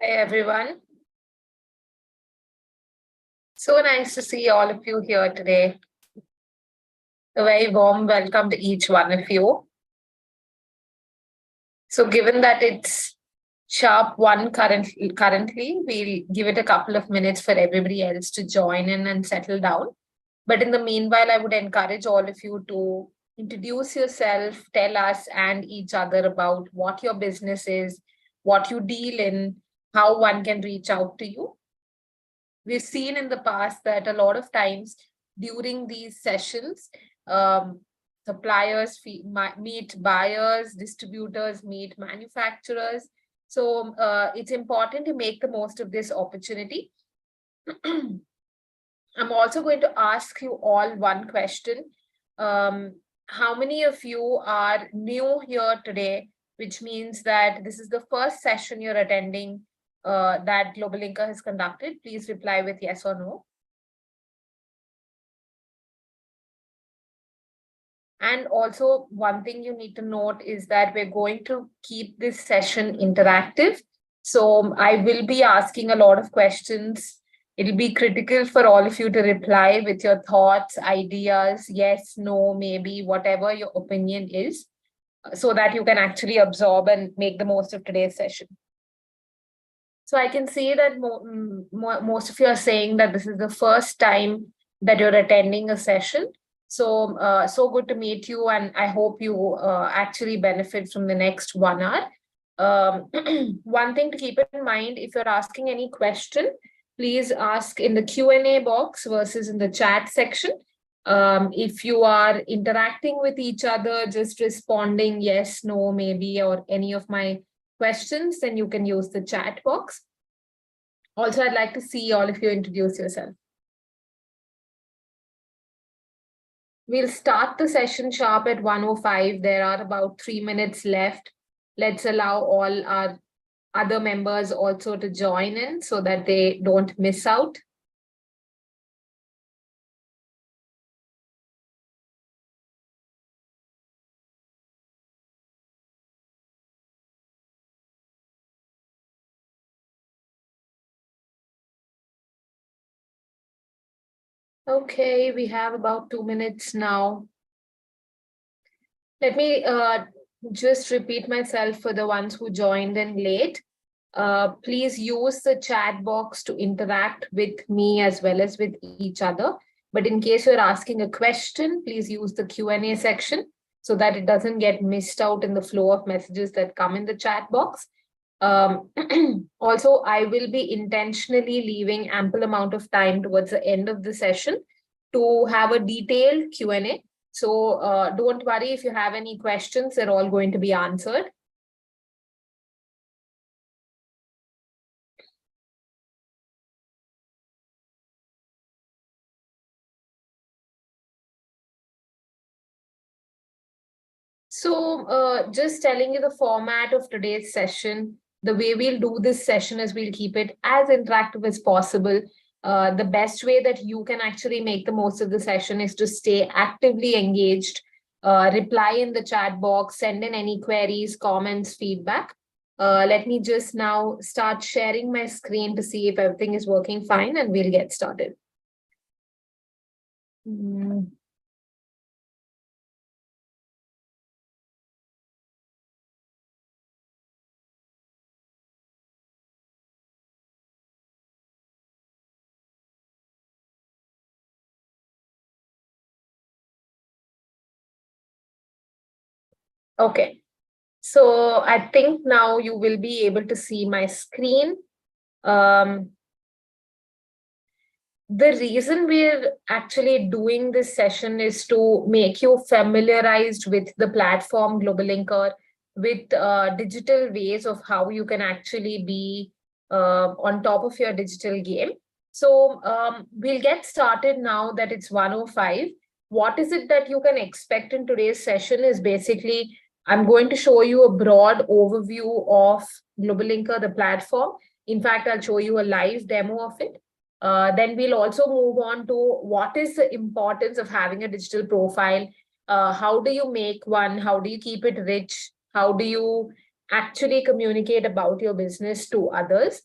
Hi, everyone. So nice to see all of you here today. A very warm welcome to each one of you. So given that it's sharp one currently, we'll give it a couple of minutes for everybody else to join in and settle down. But in the meanwhile, I would encourage all of you to introduce yourself, tell us and each other about what your business is, what you deal in, how one can reach out to you. We've seen in the past that a lot of times during these sessions, suppliers meet buyers, distributors meet manufacturers. So it's important to make the most of this opportunity. I'm also going to ask you all one question. How many of you are new here today, which means that this is the first session you're attending that GlobalLinker has conducted? Please reply with yes or no. And also one thing you need to note is that we're going to keep this session interactive. So I will be asking a lot of questions. It'll be critical for all of you to reply with your thoughts, ideas, yes, no, maybe, whatever your opinion is, so that you can actually absorb and make the most of today's session. So I can see that most of you are saying that this is the first time that you're attending a session. So, so good to meet you, and I hope you actually benefit from the next 1 hour. One thing to keep in mind, if you're asking any question, please ask in the Q&A box versus in the chat section. If you are interacting with each other, just responding yes, no, maybe, or any of my questions, then you can use the chat box. Also, I'd like to see all of you introduce yourself. We'll start the session sharp at 1:05. There are about 3 minutes left. Let's allow all our other members also to join in so that they don't miss out. Okay, we have about 2 minutes now. Let me just repeat myself for the ones who joined in late. Please use the chat box to interact with me as well as with each other. But in case you're asking a question, please use the Q&A section so that it doesn't get missed out in the flow of messages that come in the chat box. Also, I will be intentionally leaving ample amount of time towards the end of the session to have a detailed Q&A. So don't worry if you have any questions, they're all going to be answered. So just telling you the format of today's session, the way we'll do this session is we'll keep it as interactive as possible. The best way that you can actually make the most of the session is to stay actively engaged, reply in the chat box, send in any queries, comments, feedback. Let me just now start sharing my screen to see if everything is working fine, and we'll get started. Okay, so I think now you will be able to see my screen. The reason we're actually doing this session is to make you familiarized with the platform GlobalLinker, with digital ways of how you can actually be on top of your digital game. So we'll get started now that it's 1:05. What is it that you can expect in today's session is basically, I'm going to show you a broad overview of GlobalLinker, the platform. In fact, I'll show you a live demo of it. Then we'll also move on to what is the importance of having a digital profile. How do you make one? How do you keep it rich? How do you actually communicate about your business to others.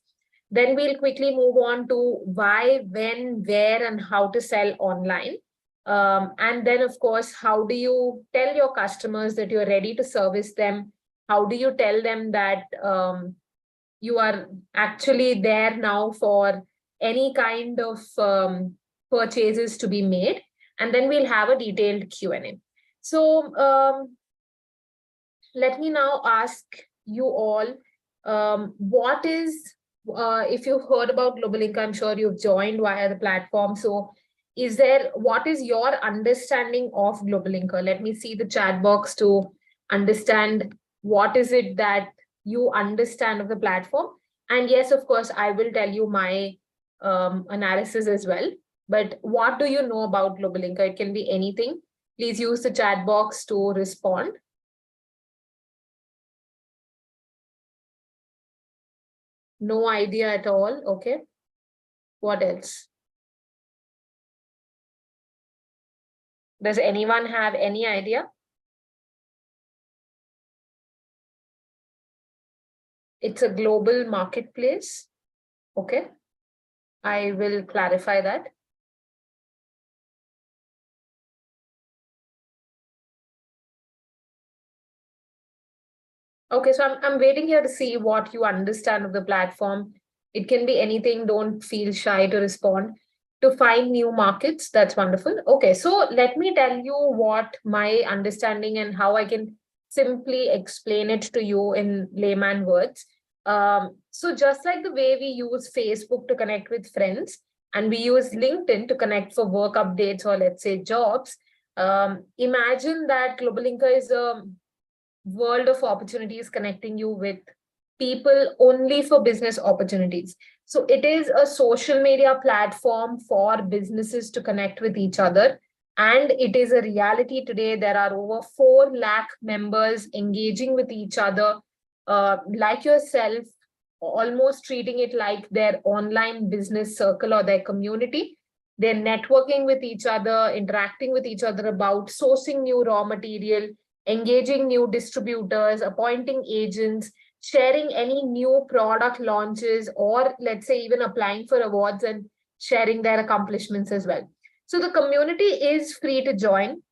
Then we'll quickly move on to why, when, where, and how to sell online. And then, of course, how do you tell your customers that you're ready to service them? How do you tell them that you are actually there now for any kind of purchases to be made? And then we'll have a detailed Q&A. So let me now ask you all, what is, if you've heard about GlobalLinker, I'm sure you've joined via the platform. So what is your understanding of GlobalLinker? Let me see the chat box to understand what is it that you understand of the platform. And yes, of course, I will tell you my analysis as well. But what do you know about GlobalLinker? It can be anything. Please use the chat box to respond. No idea at all. Okay. What else? Does anyone have any idea? It's a global marketplace. Okay. I will clarify that. Okay, so I'm waiting here to see what you understand of the platform. It can be anything. Don't feel shy to respond. To find new markets, that's wonderful. Okay, so let me tell you what my understanding and how I can simply explain it to you in layman words. So just like the way we use Facebook to connect with friends, and we use LinkedIn to connect for work updates or let's say jobs, imagine that GlobalLinker is a world of opportunities connecting you with people only for business opportunities. So it is a social media platform for businesses to connect with each other. And it is a reality today. There are over 4 lakh members engaging with each other, like yourself, almost treating it like their online business circle or their community. They're networking with each other, interacting with each other about sourcing new raw material, engaging new distributors, appointing agents, sharing any new product launches, or let's say even applying for awards and sharing their accomplishments as well. So the community is free to join,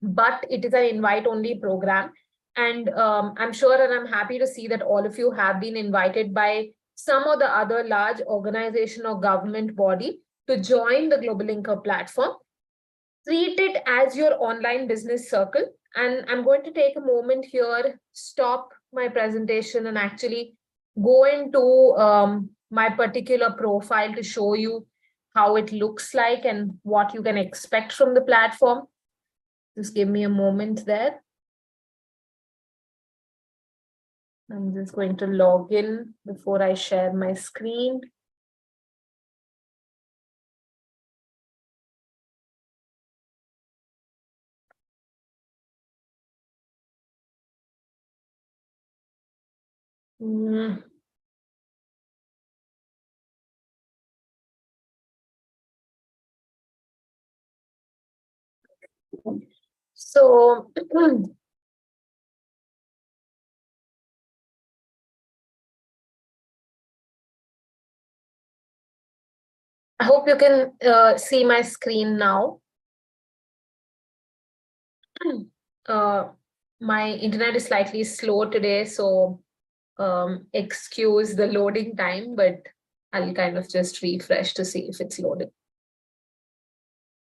but it is an invite-only program. And I'm sure and I'm happy to see that all of you have been invited by some or the other large organization or government body to join the GlobalLinker platform. Treat it as your online business circle. And I'm going to take a moment here, stop my presentation, and actually go into my particular profile to show you how it looks like and what you can expect from the platform. Just give me a moment there. I'm just going to log in before I share my screen. So I hope you can see my screen now. My internet is slightly slow today, so excuse the loading time, but I'll kind of just refresh to see if it's loaded.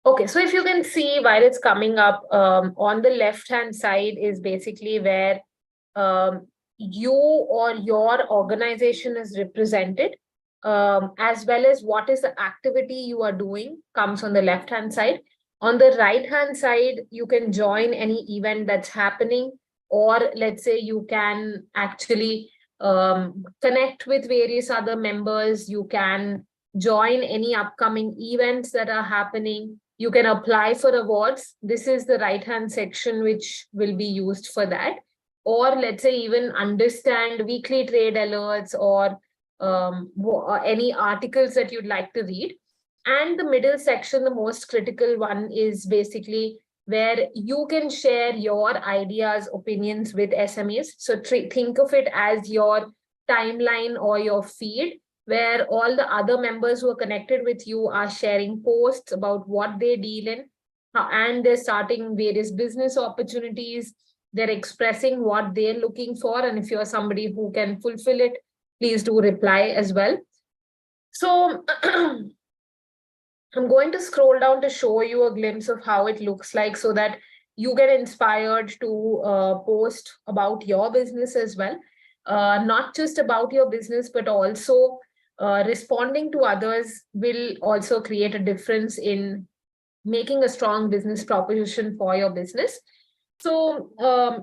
Okay, so if you can see while it's coming up, on the left-hand side is basically where you or your organization is represented, as well as what is the activity you are doing comes on the left-hand side. On the right-hand side, you can join any event that's happening, or let's say you can actually connect with various other members. You can join any upcoming events that are happening. You can apply for awards. This is the right-hand section, which will be used for that. Or let's say even understand weekly trade alerts or any articles that you'd like to read. And the middle section, the most critical one, is basically where you can share your ideas, opinions with SMEs. So think of it as your timeline or your feed, where all the other members who are connected with you are sharing posts about what they deal in, and they're starting various business opportunities. They're expressing what they're looking for. And if you're somebody who can fulfill it, please do reply as well. So I'm going to scroll down to show you a glimpse of how it looks like so that you get inspired to post about your business as well. Not just about your business, but also responding to others will also create a difference in making a strong business proposition for your business. So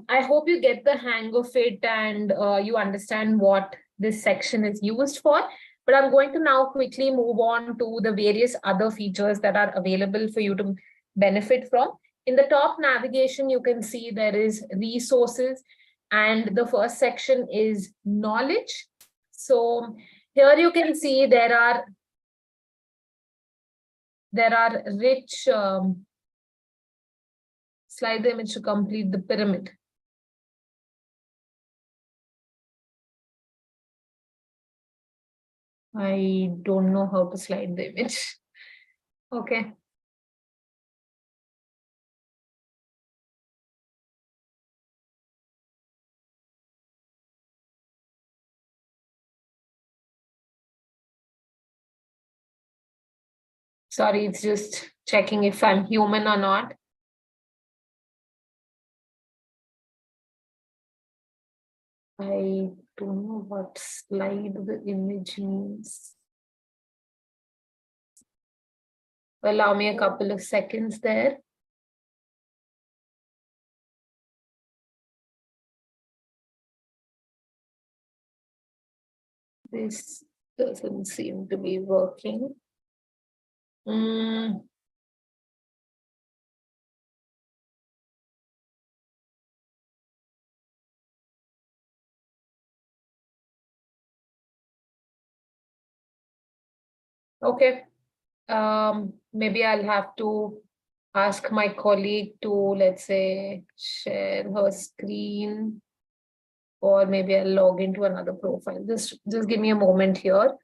I hope you get the hang of it and you understand what this section is used for. But I'm going to now quickly move on to the various other features that are available for you to benefit from. In the top navigation, you can see there is resources, and the first section is knowledge. So here you can see there are rich slide the image to complete the pyramid. I don't know how to slide the image. Okay. Sorry, it's just checking if I'm human or not. I don't know what slide the image means. Allow me a couple of seconds there. This doesn't seem to be working. Okay. Maybe I'll have to ask my colleague to, let's say, share her screen, or maybe I'll log into another profile. Just give me a moment here.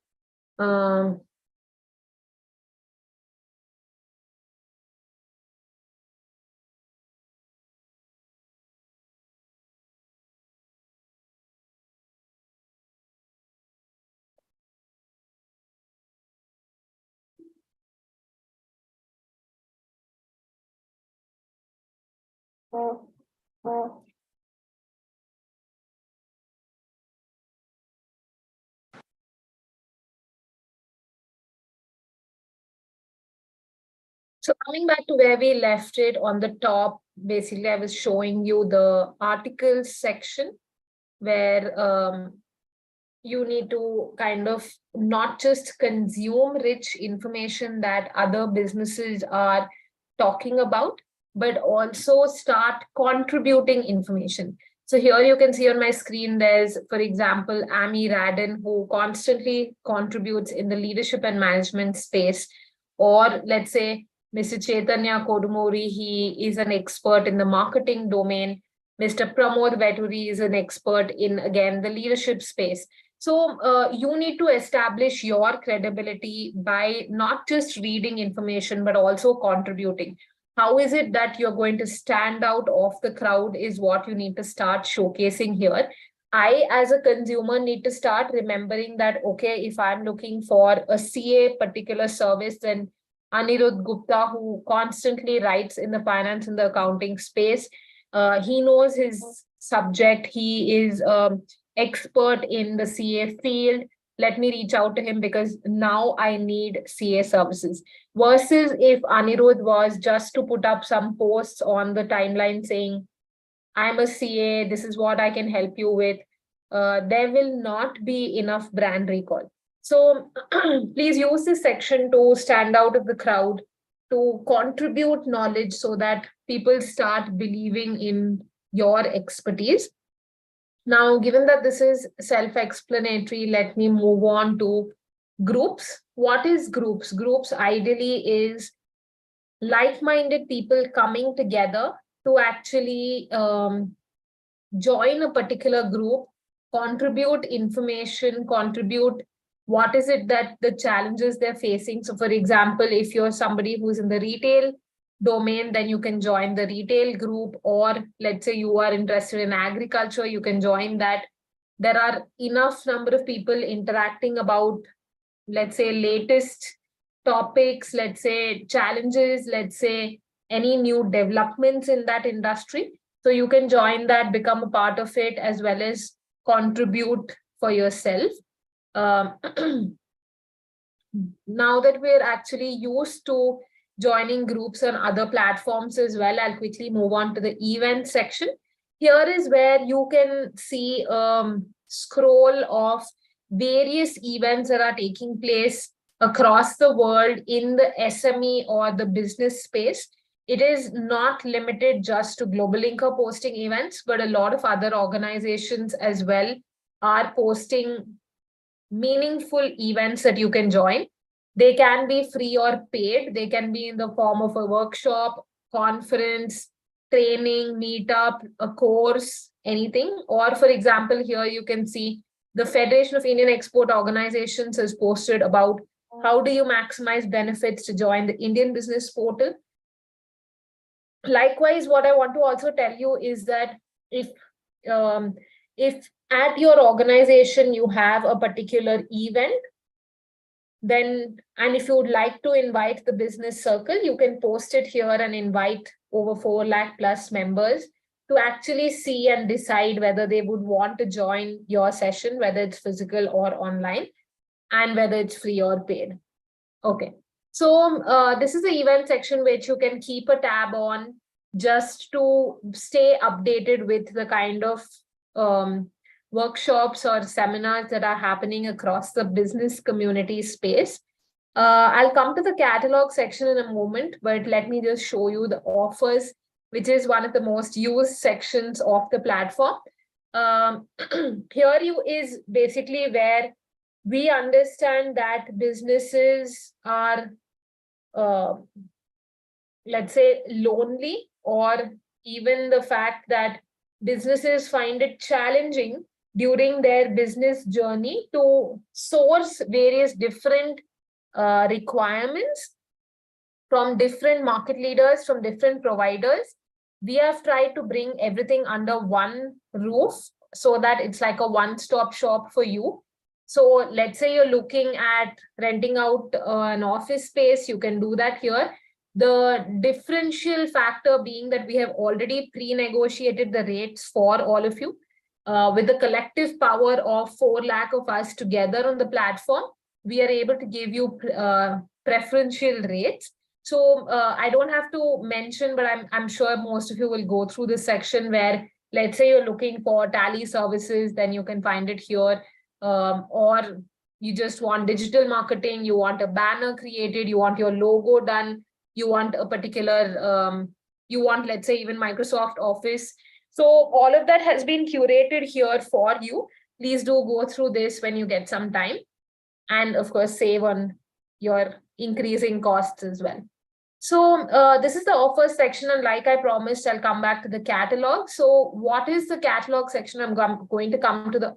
So coming back to where we left it on the top, basically I was showing you the articles section where you need to kind of not just consume rich information that other businesses are talking about, but also start contributing information. So here you can see on my screen, there's, for example, Amy Radin, who constantly contributes in the leadership and management space. Or let's say Mr. Chaitanya Kodumori, he is an expert in the marketing domain. Mr. Pramod Veturi is an expert in, again, the leadership space. So you need to establish your credibility by not just reading information, but also contributing. How is it that you're going to stand out of the crowd is what you need to start showcasing here. I, as a consumer, need to start remembering that, okay, if I'm looking for a CA particular service, then Anirudh Gupta, who constantly writes in the finance and the accounting space, he knows his subject. He is expert in the CA field. Let me reach out to him because now I need CA services. Versus if Anirudh was just to put up some posts on the timeline saying, I'm a CA, this is what I can help you with, there will not be enough brand recall. So please use this section to stand out of the crowd, to contribute knowledge so that people start believing in your expertise. Now, given that this is self-explanatory, let me move on to groups. What is groups? Groups ideally is like-minded people coming together to actually join a particular group, contribute information, contribute what is it that the challenges they're facing. So, for example, if you're somebody who's in the retail domain, then you can join the retail group, or let's say you are interested in agriculture, you can join that. There are enough number of people interacting about, let's say, latest topics, let's say challenges, let's say any new developments in that industry. So you can join that, become a part of it, as well as contribute for yourself. Um, now that we're actually used to joining groups on other platforms as well, I'll quickly move on to the event section. Here is where you can see scroll of various events that are taking place across the world in the SME or the business space. It is not limited just to GlobalLinker posting events, but a lot of other organizations as well are posting meaningful events that you can join. They can be free or paid. They can be in the form of a workshop, conference, training, meetup, a course, anything. Or for example, here you can see the Federation of Indian Export Organizations has posted about how do you maximize benefits to join the Indian Business Portal. Likewise, what I want to also tell you is that if at your organization you have a particular event, then, and if you would like to invite the business circle, you can post it here and invite over 4 lakh plus members to actually see and decide whether they would want to join your session, whether it's physical or online, and whether it's free or paid. Okay. So this is the event section which you can keep a tab on just to stay updated with the kind of workshops or seminars that are happening across the business community space. I'll come to the catalog section in a moment, but let me just show you the offers, which is one of the most used sections of the platform. Here you is basically where we understand that businesses are, let's say, lonely, or even the fact that businesses find it challenging during their business journey to source various different requirements from different market leaders, from different providers. We have tried to bring everything under one roof so that it's like a one-stop shop for you. So let's say you're looking at renting out an office space, you can do that here. The differential factor being that we have already pre-negotiated the rates for all of you. With the collective power of 4 lakh of us together on the platform, we are able to give you preferential rates. So I don't have to mention, but I'm sure most of you will go through this section where, let's say you're looking for tally services, then you can find it here. Or you just want digital marketing, you want a banner created, you want your logo done, you want a particular, you want, let's say, even Microsoft Office. So all of that has been curated here for you. Please do go through this when you get some time. And of course, save on your increasing costs as well. So this is the offers section. And like I promised, I'll come back to the catalog. So what is the catalog section? I'm going to come to the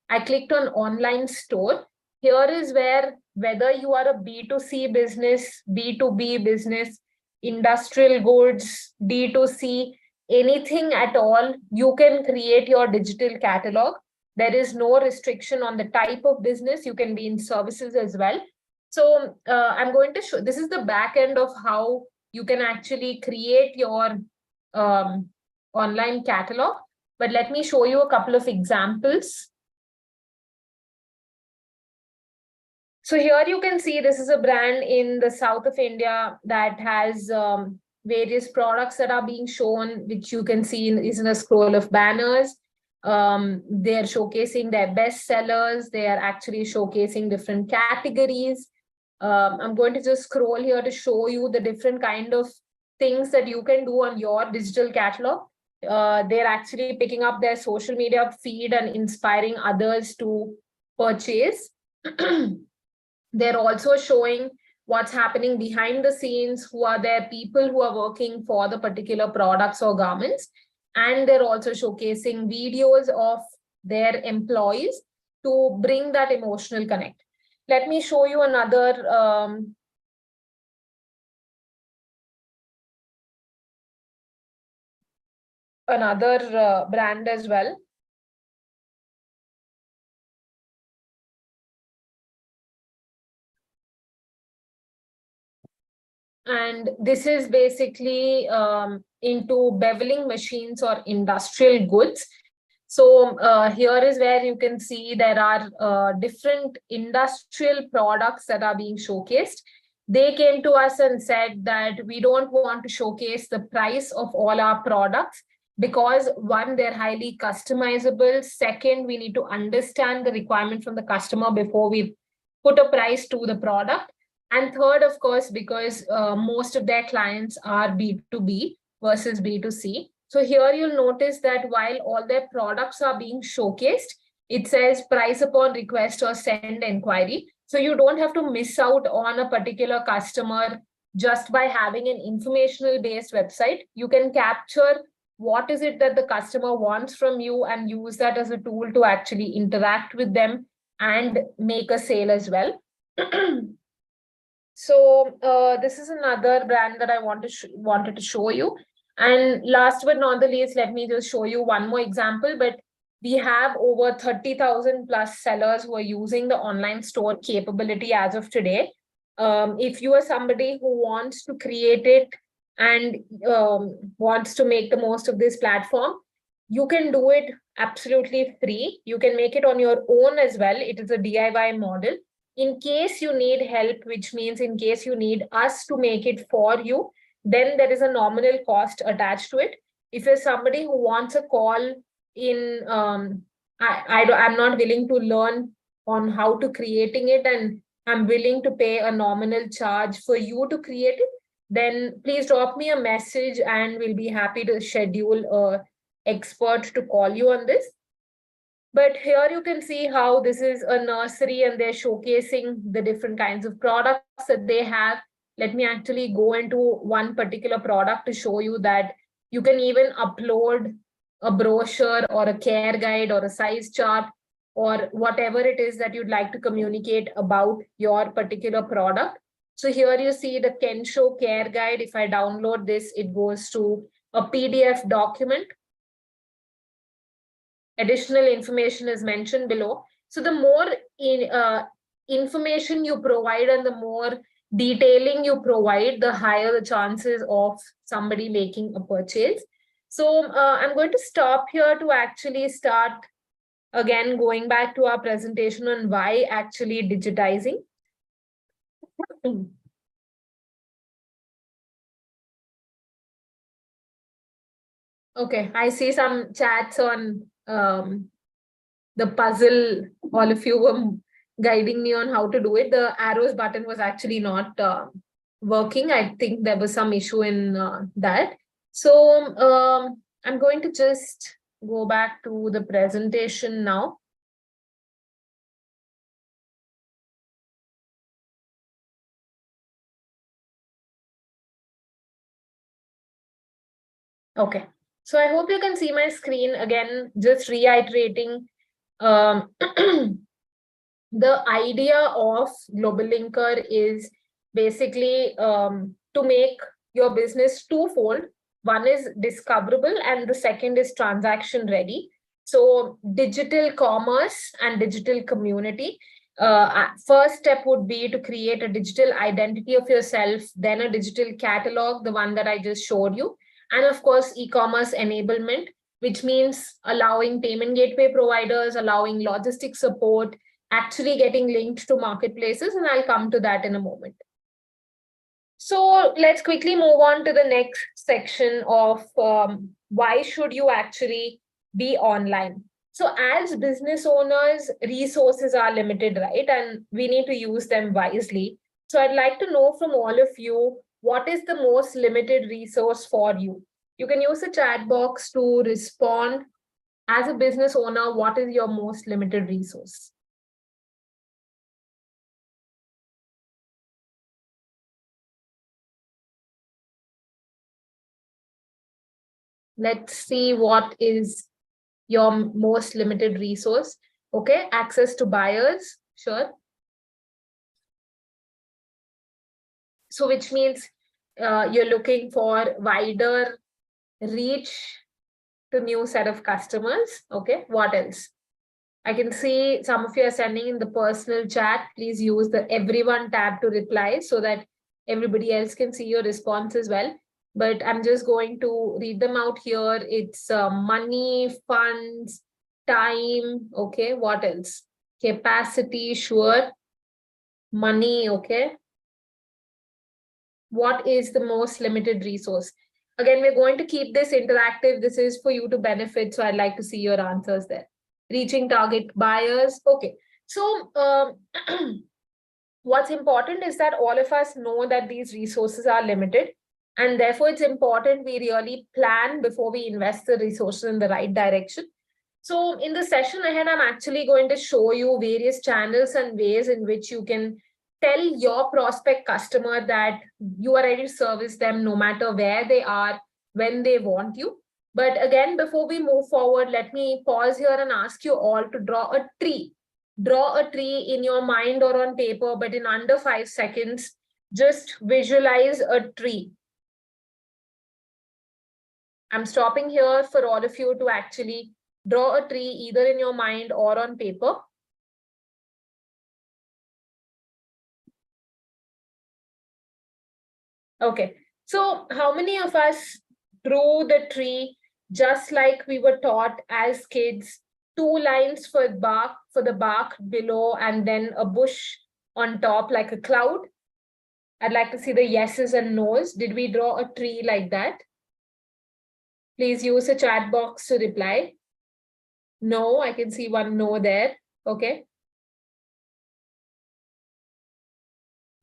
I clicked on online store. Here is where, whether you are a B2C business, B2B business, industrial goods, D2C, anything at all, you can create your digital catalog. There is no restriction on the type of business. You can be in services as well. So I'm going to show, this is the back end of how you can actually create your online catalog. But let me show you a couple of examples. So here you can see this is a brand in the south of India that has various products that are being shown, which you can see is in a scroll of banners. They're showcasing their best sellers. They are actually showcasing different categories. I'm going to just scroll here to show you the different kind of things that you can do on your digital catalog. They're actually picking up their social media feed and inspiring others to purchase. They're also showing what's happening behind the scenes, who are their people who are working for the particular products or garments. And they're also showcasing videos of their employees to bring that emotional connect. Let me show you another brand as well. And this is basically into beveling machines or industrial goods. So here is where you can see there are different industrial products that are being showcased. They came to us and said that we don't want to showcase the price of all our products because one, they're highly customizable. Second, we need to understand the requirement from the customer before we put a price to the product. And third, of course, because most of their clients are B2B versus B2C. So here you'll notice that while all their products are being showcased, it says price upon request or send inquiry. So you don't have to miss out on a particular customer just by having an informational based website. You can capture what is it that the customer wants from you and use that as a tool to actually interact with them and make a sale as well. So this is another brand that I wanted to show you. And last but not the least, let me just show you one more example. But we have over 30,000 plus sellers who are using the online store capability as of today. If you are somebody who wants to create it and wants to make the most of this platform, you can do it absolutely free. You can make it on your own as well. It is a DIY model. In case you need help, which means in case you need us to make it for you, then there is a nominal cost attached to it. If you're somebody who wants a call in, I'm not willing to learn on how to creating it and I'm willing to pay a nominal charge for you to create it, then please drop me a message and we'll be happy to schedule a expert to call you on this. But here you can see how this is a nursery and they're showcasing the different kinds of products that they have. Let me actually go into one particular product to show you that you can even upload a brochure or a care guide or a size chart or whatever it is that you'd like to communicate about your particular product. So here you see the Kensho care guide. If I download this, it goes to a PDF document. Additional information is mentioned below. So the more information you provide and the more detailing you provide, the higher the chances of somebody making a purchase. So I'm going to stop here to actually start again going back to our presentation on why actually digitizing. Okay, I see some chats on the puzzle. All of you were guiding me on how to do it. The arrows button was actually not working. I think there was some issue in that. So I'm going to just go back to the presentation now. Okay, so I hope you can see my screen again, just reiterating the idea of GlobalLinker is basically to make your business twofold. One is discoverable and the second is transaction ready. So digital commerce and digital community. First step would be to create a digital identity of yourself, then a digital catalog, the one that I just showed you, and of course, e-commerce enablement, which means allowing payment gateway providers, allowing logistics support, actually getting linked to marketplaces, and I'll come to that in a moment. So let's quickly move on to the next section of why should you actually be online. So as business owners, resources are limited, right? And we need to use them wisely. So I'd like to know from all of you, what is the most limited resource for you? You can use the chat box to respond. As a business owner, what is your most limited resource? Let's see what is your most limited resource. Okay, access to buyers, sure. So which means you're looking for wider reach to new set of customers. Okay, what else? I can see some of you are sending in the personal chat. Please use the everyone tab to reply so that everybody else can see your response as well. But I'm just going to read them out here. It's money, funds, time. Okay, what else? Capacity, sure. Money, okay. What is the most limited resource? Again, we're going to keep this interactive. This is for you to benefit. So I'd like to see your answers there. Reaching target buyers. Okay. So what's important is that all of us know that these resources are limited. And therefore, it's important we really plan before we invest the resources in the right direction. So in the session ahead, I'm actually going to show you various channels and ways in which you can tell your prospect customer that you are ready to service them no matter where they are, when they want you. But again, before we move forward, let me pause here and ask you all to draw a tree. Draw a tree in your mind or on paper, but in under 5 seconds, just visualize a tree. I'm stopping here for all of you to actually draw a tree either in your mind or on paper. Okay, so how many of us drew the tree just like we were taught as kids? Two lines for the bark below, and then a bush on top like a cloud. I'd like to see the yeses and nos. Did we draw a tree like that? Please use a chat box to reply. No, I can see one no there. Okay.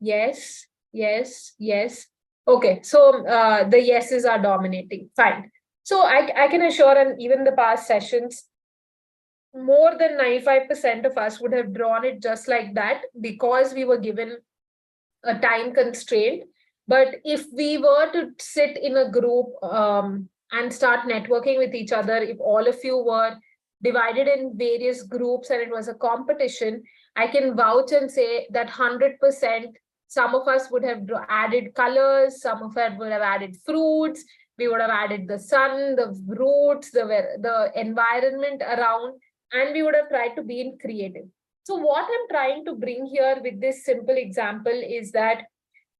Yes, yes, yes. Okay, so the yeses are dominating. Fine. So I can assure, and even the past sessions, more than 95% of us would have drawn it just like that because we were given a time constraint. But if we were to sit in a group and start networking with each other, if all of you were divided in various groups and it was a competition, I can vouch and say that 100%, some of us would have added colors, some of us would have added fruits, we would have added the sun, the roots, the environment around, and we would have tried to be in creative. So what I'm trying to bring here with this simple example is that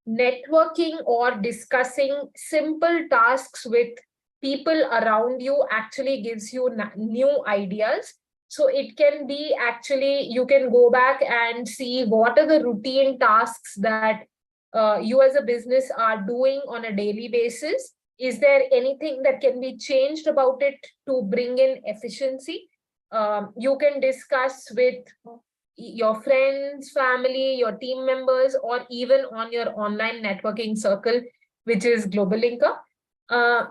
networking or discussing simple tasks with people around you actually gives you new ideas. So it can be actually, you can go back and see what are the routine tasks that you as a business are doing on a daily basis. Is there anything that can be changed about it to bring in efficiency? You can discuss with your friends, family, your team members, or even on your online networking circle, which is GlobalLinker. Uh,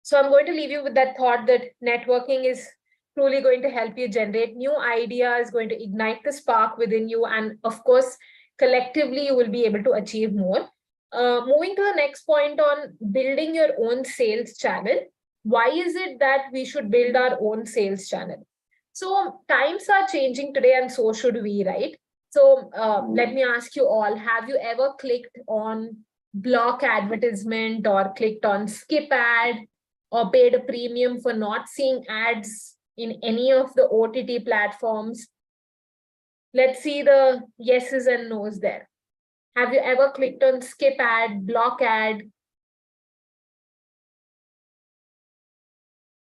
so I'm going to leave you with that thought that networking is truly going to help you generate new ideas, going to ignite the spark within you, and of course, collectively, you will be able to achieve more. Moving to the next point on building your own sales channel. Why is it that we should build our own sales channel? So times are changing today, and so should we, right? So let me ask you all, have you ever clicked on block advertisement or clicked on skip ad or paid a premium for not seeing ads in any of the OTT platforms? Let's see the yeses and nos there. Have you ever clicked on skip ad, block ad?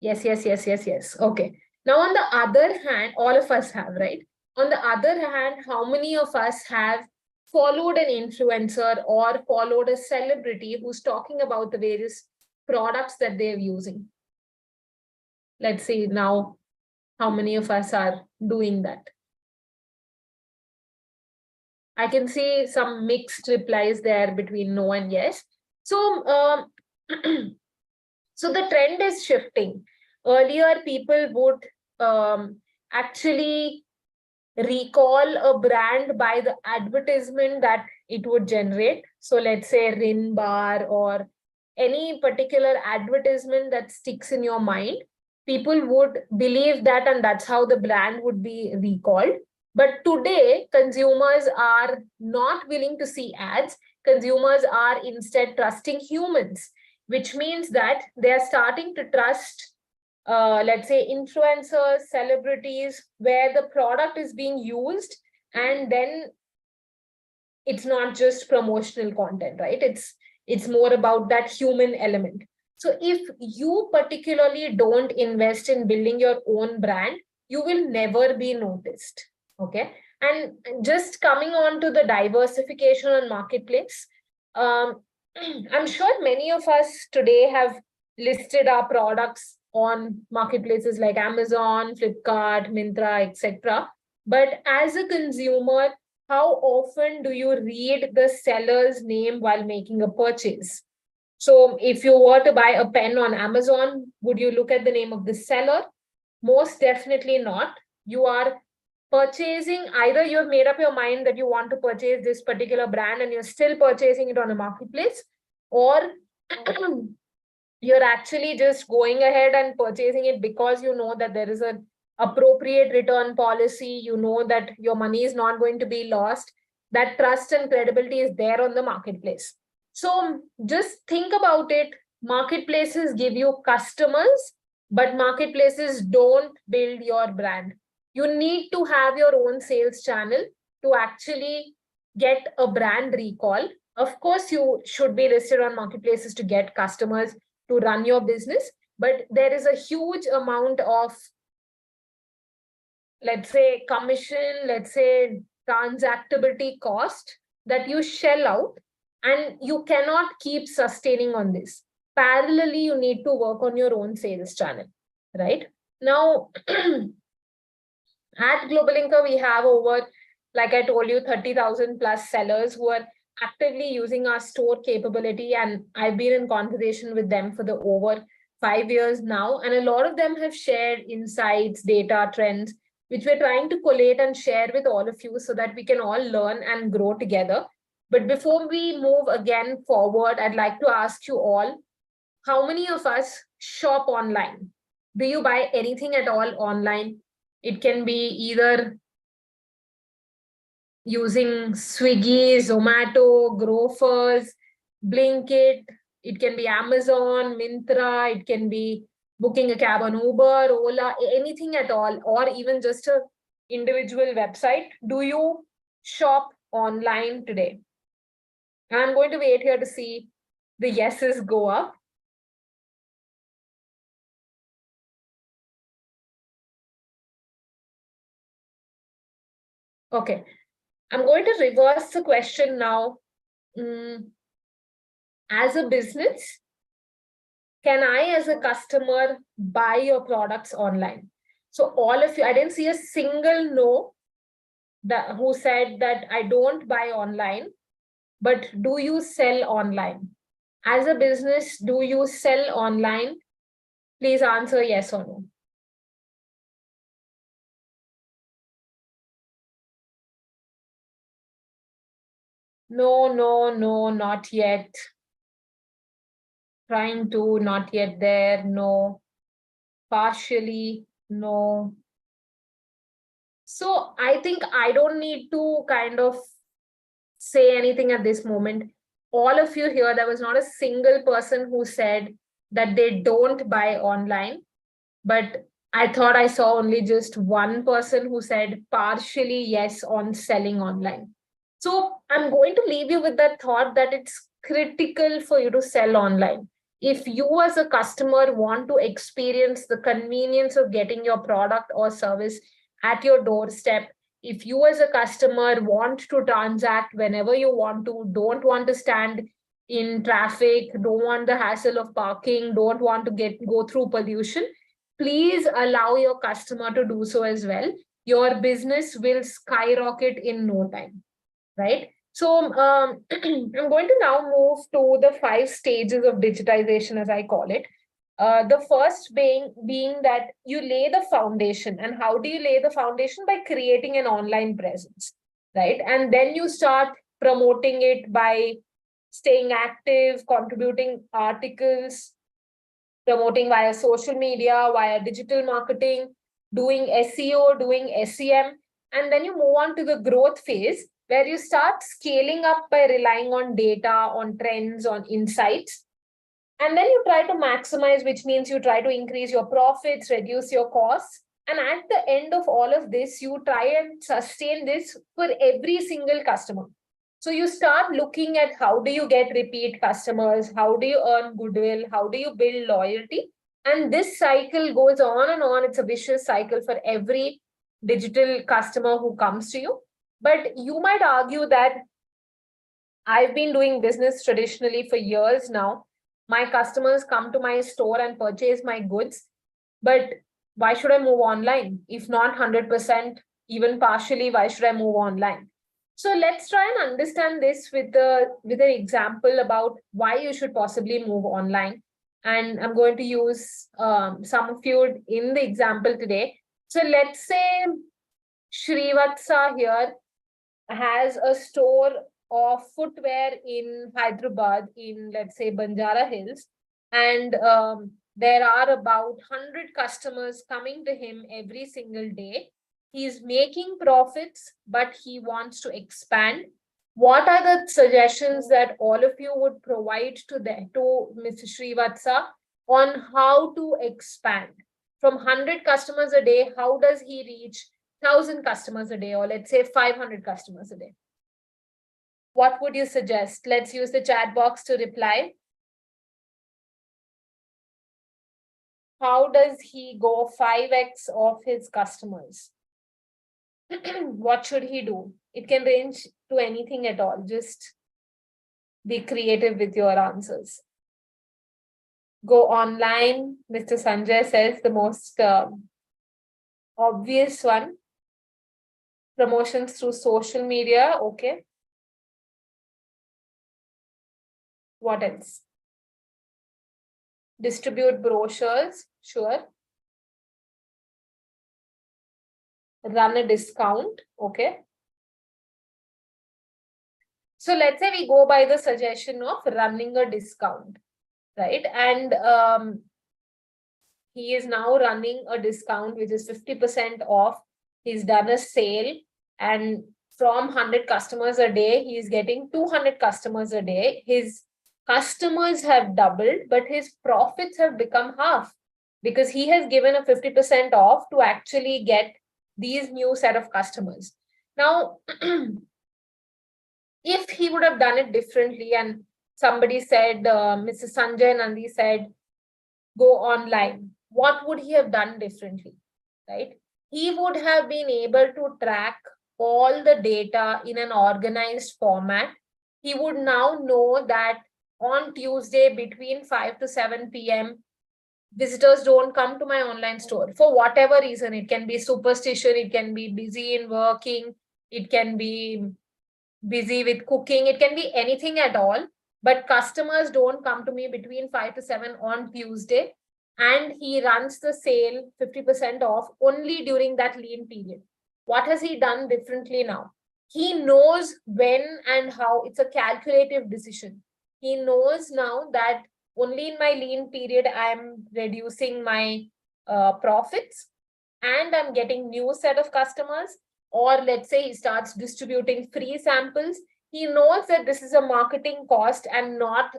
Yes, yes, yes, yes, yes. Okay. Now, on the other hand, all of us have, right? On the other hand, how many of us have followed an influencer or followed a celebrity who's talking about the various products that they're using? Let's see now how many of us are doing that. I can see some mixed replies there between no and yes. So, so the trend is shifting. Earlier, people would actually recall a brand by the advertisement that it would generate. So let's say Rin Bar or any particular advertisement that sticks in your mind, people would believe that, and that's how the brand would be recalled. But today, consumers are not willing to see ads. Consumers are instead trusting humans, which means that they are starting to trust, let's say, influencers, celebrities, where the product is being used, and then it's not just promotional content, right? It's more about that human element. So if you particularly don't invest in building your own brand, you will never be noticed. Okay. And just coming on to the diversification on marketplace, um, I'm sure many of us today have listed our products on marketplaces like Amazon, Flipkart, Myntra, etc. But as a consumer, how often do you read the seller's name while making a purchase? So if you were to buy a pen on Amazon, would you look at the name of the seller? Most definitely not. You are purchasing, either you've made up your mind that you want to purchase this particular brand and you're still purchasing it on a marketplace, or you're actually just going ahead and purchasing it because you know that there is an appropriate return policy, you know that your money is not going to be lost, that trust and credibility is there on the marketplace. So just think about it. Marketplaces give you customers, but marketplaces don't build your brand. You need to have your own sales channel to actually get a brand recall. Of course, you should be listed on marketplaces to get customers to run your business, but there is a huge amount of, let's say, commission, let's say, transactability cost that you shell out, and you cannot keep sustaining on this. Parallelly, you need to work on your own sales channel, right? Now, at GlobalLinker, we have over, like I told you, 30,000 plus sellers who are actively using our store capability. And I've been in conversation with them for the over 5 years now. And a lot of them have shared insights, data, trends, which we're trying to collate and share with all of you so that we can all learn and grow together. But before we move again forward, I'd like to ask you all, how many of us shop online? Do you buy anything at all online? It can be either using Swiggy, Zomato, Grofers, Blinkit. It can be Amazon, Myntra. It can be booking a cab on Uber, Ola, anything at all, or even just a individual website. Do you shop online today? I'm going to wait here to see the yeses go up. Okay. I'm going to reverse the question now. As a business, can I, as a customer, buy your products online? So all of you, I didn't see a single no that who said that I don't buy online, but do you sell online? As a business, do you sell online? Please answer yes or no. No, no, no, not yet. Trying to, not yet there, no. Partially, no. So I think I don't need to kind of say anything at this moment. All of you here, there was not a single person who said that they don't buy online, but I thought I saw only just one person who said partially yes on selling online. So I'm going to leave you with that thought that it's critical for you to sell online. If you as a customer want to experience the convenience of getting your product or service at your doorstep, if you as a customer want to transact whenever you want to, don't want to stand in traffic, don't want the hassle of parking, don't want to go through pollution, please allow your customer to do so as well. Your business will skyrocket in no time, right? So I'm going to now move to the 5 stages of digitization, as I call it. The first being that you lay the foundation. And how do you lay the foundation? By creating an online presence, right? And then you start promoting it by staying active, contributing articles, promoting via social media, via digital marketing, doing SEO, doing SEM. And then you move on to the growth phase where you start scaling up by relying on data, on trends, on insights. And then you try to maximize, which means you try to increase your profits, reduce your costs. And at the end of all of this, you try and sustain this for every single customer. So you start looking at how do you get repeat customers, how do you earn goodwill, how do you build loyalty? And this cycle goes on and on. It's a vicious cycle for every digital customer who comes to you. But you might argue that I've been doing business traditionally for years now. My customers come to my store and purchase my goods. But why should I move online? If not 100%, even partially, why should I move online? So let's try and understand this with an example about why you should possibly move online. And I'm going to use some of you in the example today. So let's say Srivatsa here has a store of footwear in Hyderabad, in let's say Banjara Hills, and there are about 100 customers coming to him every single day. He's making profits, but he wants to expand. What are the suggestions that all of you would provide to Mr. Srivatsa on how to expand? From 100 customers a day, how does he reach 1,000 customers a day, or let's say 500 customers a day? What would you suggest? Let's use the chat box to reply. How does he go 5x of his customers? What should he do? It can range to anything at all. Just be creative with your answers. Go online. Mr. Sanjay says the most obvious one. Promotions through social media. Okay. What else? Distribute brochures. Sure. Run a discount. Okay. So let's say we go by the suggestion of running a discount, right? And he is now running a discount, which is 50% off. He's done a sale, and from 100 customers a day, he is getting 200 customers a day. His customers have doubled, but his profits have become half because he has given a 50% off to actually get these new set of customers. Now, if he would have done it differently and somebody said, Mr. Sanjay Nandi said, go online, what would he have done differently, right? He would have been able to track all the data in an organized format. He would now know that on Tuesday between 5 to 7 p.m., visitors don't come to my online store for whatever reason. It can be superstition, it can be busy in working, it can be busy with cooking, it can be anything at all. But customers don't come to me between 5 to 7 on Tuesday. And he runs the sale 50% off only during that lean period. What has he done differently now? He knows when and how. It's a calculative decision. He knows now that only in my lean period, I'm reducing my profits and I'm getting new set of customers. Or let's say he starts distributing free samples. He knows that this is a marketing cost and not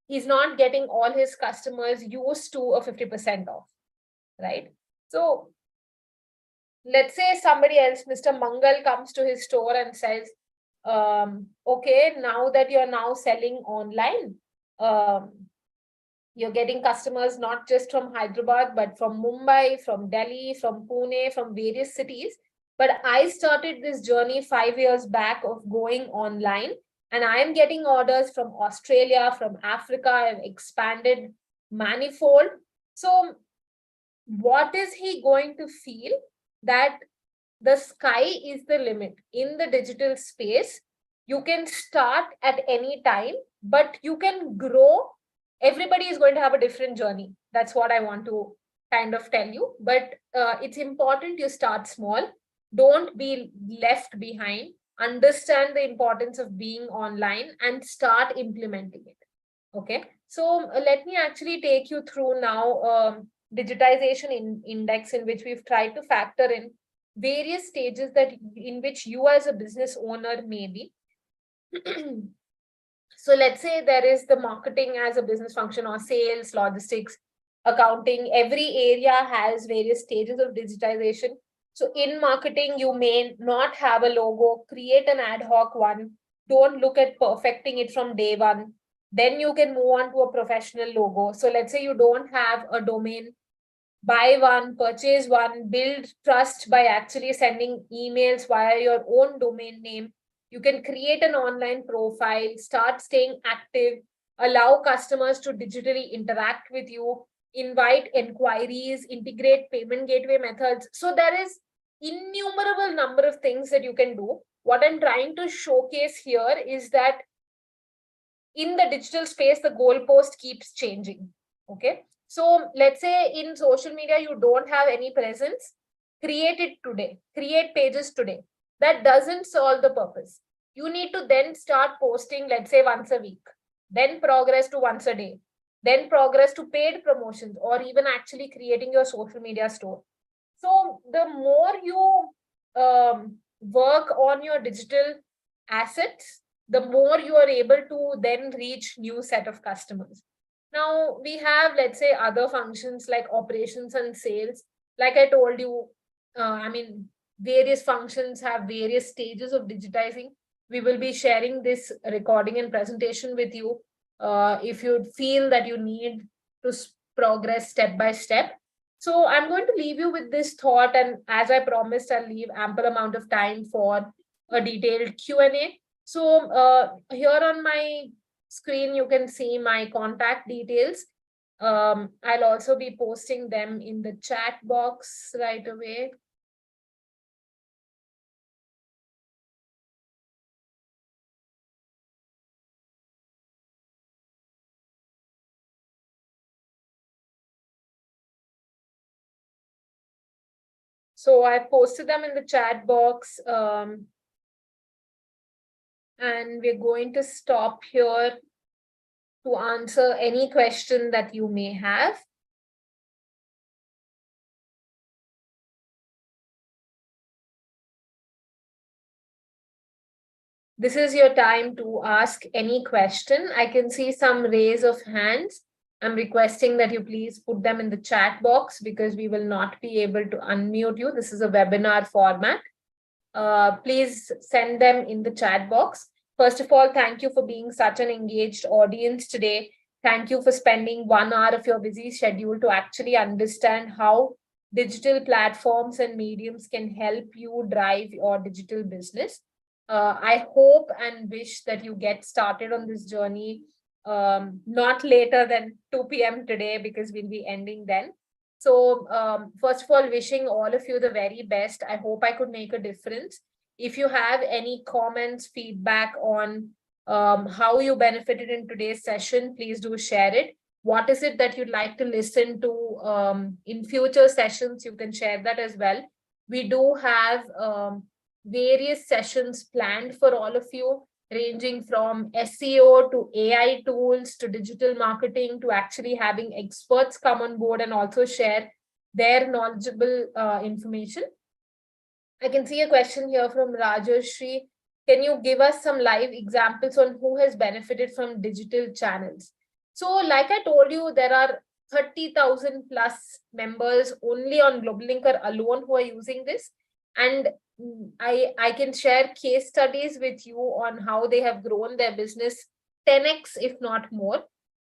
he's not getting all his customers used to a 50% off, right? So let's say somebody else, Mr. Mangal, comes to his store and says, okay, now that you're now selling online, you're getting customers not just from Hyderabad, but from Mumbai, from Delhi, from Pune, from various cities. But I started this journey 5 years back of going online, and I am getting orders from Australia, from Africa. I've expanded manifold. So what is he going to feel? That the sky is the limit in the digital space. You can start at any time, but you can grow. Everybody is going to have a different journey. That's what I want to kind of tell you. But it's important you start small. Don't be left behind. understand the importance of being online and start implementing it. Okay, so let me actually take you through now digitization index, in which we've tried to factor in various stages that in which you as a business owner may be. So let's say there is the marketing as a business function, or sales, logistics, accounting. Every area has various stages of digitization. So in marketing, you may not have a logo, create an ad hoc one. Don't look at perfecting it from day one. Then you can move on to a professional logo. So let's say you don't have a domain, buy one, purchase one, build trust by actually sending emails via your own domain name. You can create an online profile, start staying active, allow customers to digitally interact with you, invite inquiries, integrate payment gateway methods. So there is innumerable number of things that you can do. What I'm trying to showcase here is that in the digital space, the goalpost keeps changing. Okay. So let's say in social media, you don't have any presence, create it today, create pages today. That doesn't solve the purpose. You need to then start posting, let's say once a week, then progress to once a day, then progress to paid promotions, or even actually creating your social media store. So the more you work on your digital assets, the more you are able to then reach new set of customers. Now we have, let's say, other functions like operations and sales. Like I told you, various functions have various stages of digitizing. We will be sharing this recording and presentation with you if you feel that you need to progress step by step. So I'm going to leave you with this thought, and as I promised, I'll leave ample amount of time for a detailed Q&A. So here on my screen, you can see my contact details. I'll also be posting them in the chat box right away. So I posted them in the chat box, and we're going to stop here to answer any question that you may have. This is your time to ask any question. I can see some raise of hands. I'm requesting that you please put them in the chat box because we will not be able to unmute you. This is a webinar format. Please send them in the chat box. First of all, thank you for being such an engaged audience today. Thank you for spending 1 hour of your busy schedule to actually understand how digital platforms and mediums can help you drive your digital business. I hope and wish that you get started on this journey not later than 2 p.m. today, because we'll be ending then. So first of all, wishing all of you the very best. I hope I could make a difference. If you have any comments, feedback on how you benefited in today's session, please do share it. What is it that you'd like to listen to in future sessions? You can share that as well. We do have various sessions planned for all of you, ranging from SEO to AI tools to digital marketing to actually having experts come on board and also share their knowledgeable information. I can see a question here from Rajashri. Can you give us some live examples on who has benefited from digital channels? So like I told you, there are 30,000 plus members only on GlobalLinker alone who are using this. And I can share case studies with you on how they have grown their business 10x, if not more.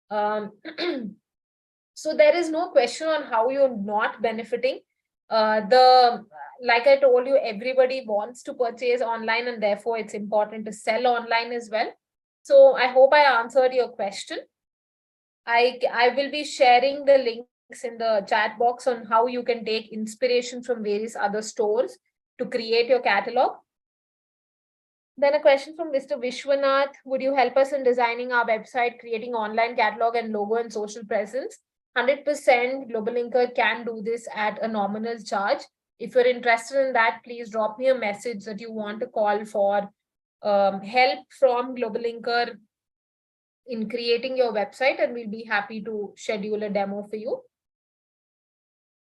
So there is no question on how you're not benefiting. Like I told you, everybody wants to purchase online, and therefore it's important to sell online as well. So I hope I answered your question. I will be sharing the links in the chat box on how you can take inspiration from various other stores to create your catalog. Then a question from Mr. Vishwanath. Would you help us in designing our website, creating online catalog and logo and social presence? 100% GlobalLinker can do this at a nominal charge. If you're interested in that, please drop me a message that you want to call for help from GlobalLinker in creating your website, and we'll be happy to schedule a demo for you.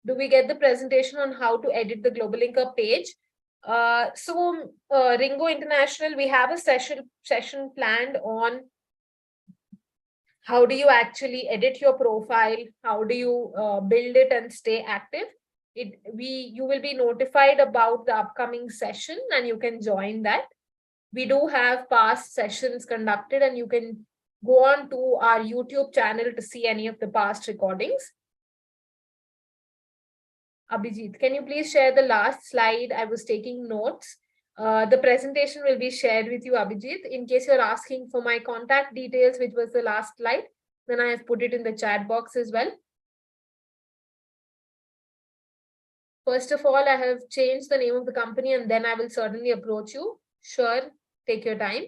Do we get the presentation on how to edit the GlobalLinker page? Ringo International, we have a session planned on how do you actually edit your profile, how do you build it and stay active. You will be notified about the upcoming session and you can join that. We do have past sessions conducted and you can go on to our YouTube channel to see any of the past recordings. Abhijit, can you please share the last slide? I was taking notes. The presentation will be shared with you, Abhijit. In case you're asking for my contact details, which was the last slide, then I have put it in the chat box as well. First of all, I have changed the name of the company and then I will certainly approach you. Sure, take your time.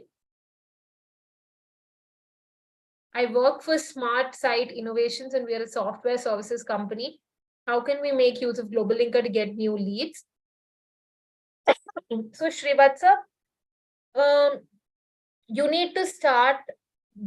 I work for Smart Site Innovations and we are a software services company. How can we make use of GlobalLinker to get new leads? So Srivatsa, you need to start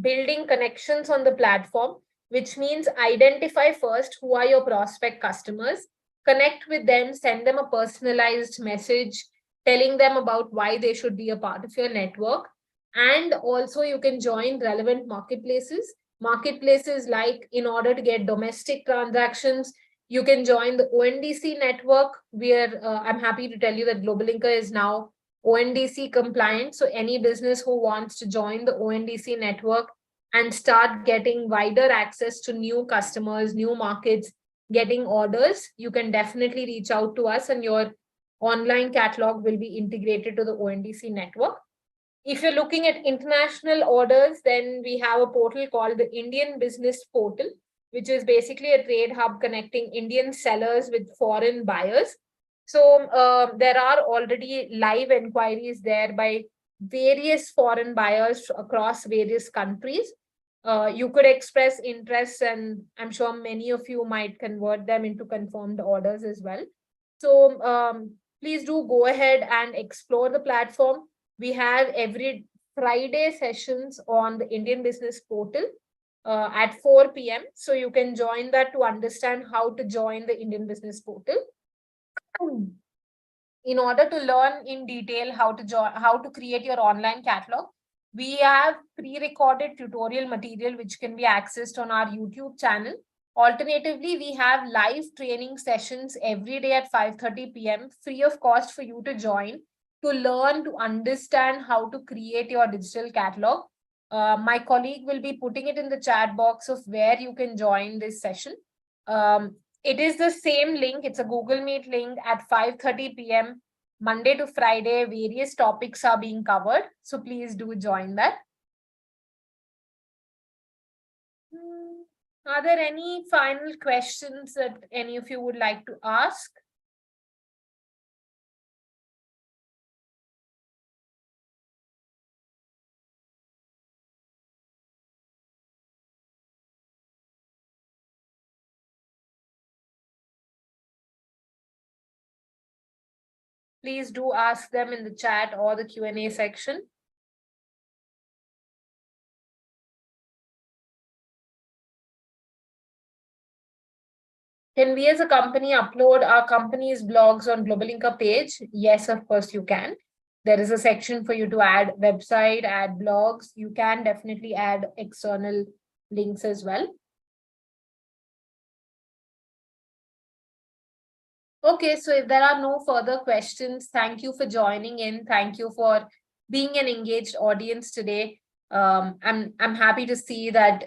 building connections on the platform, which means identify first who are your prospect customers, connect with them, send them a personalized message, telling them about why they should be a part of your network. And also you can join relevant marketplaces. Marketplaces like, in order to get domestic transactions, you can join the ONDC network, where I'm happy to tell you that GlobalLinker is now ONDC compliant. So any business who wants to join the ONDC network and start getting wider access to new customers, new markets, getting orders, you can definitely reach out to us and your online catalog will be integrated to the ONDC network. If you're looking at international orders, then we have a portal called the Indian Business Portal, which is basically a trade hub connecting Indian sellers with foreign buyers. So there are already live inquiries there by various foreign buyers across various countries. You could express interest and I'm sure many of you might convert them into confirmed orders as well. So please do go ahead and explore the platform. We have every Friday sessions on the Indian Business Portal at 4 p.m. So you can join that to understand how to join the Indian Business Portal. In order to learn in detail how to create your online catalog, we have pre-recorded tutorial material which can be accessed on our YouTube channel. Alternatively, we have live training sessions every day at 5:30 p.m. free of cost for you to join, to learn, to understand how to create your digital catalog. My colleague will be putting it in the chat box of where you can join this session. It is the same link. It's a Google Meet link at 5:30 p.m. Monday to Friday. Various topics are being covered. So please do join that. Are there any final questions that any of you would like to ask? Please do ask them in the chat or the Q&A section. Can we as a company upload our company's blogs on GlobalLinker page? Yes, of course you can. There is a section for you to add website, add blogs. You can definitely add external links as well. Okay, so if there are no further questions, thank you for joining in. Thank you for being an engaged audience today. I'm happy to see that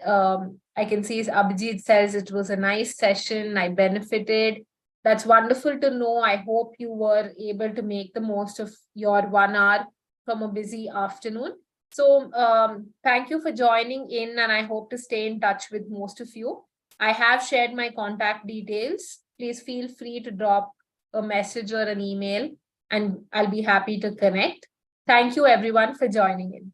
I can see Abhijit says it was a nice session. I benefited. That's wonderful to know. I hope you were able to make the most of your 1 hour from a busy afternoon. So thank you for joining in and I hope to stay in touch with most of you. I have shared my contact details. Please feel free to drop a message or an email and I'll be happy to connect. Thank you everyone for joining in.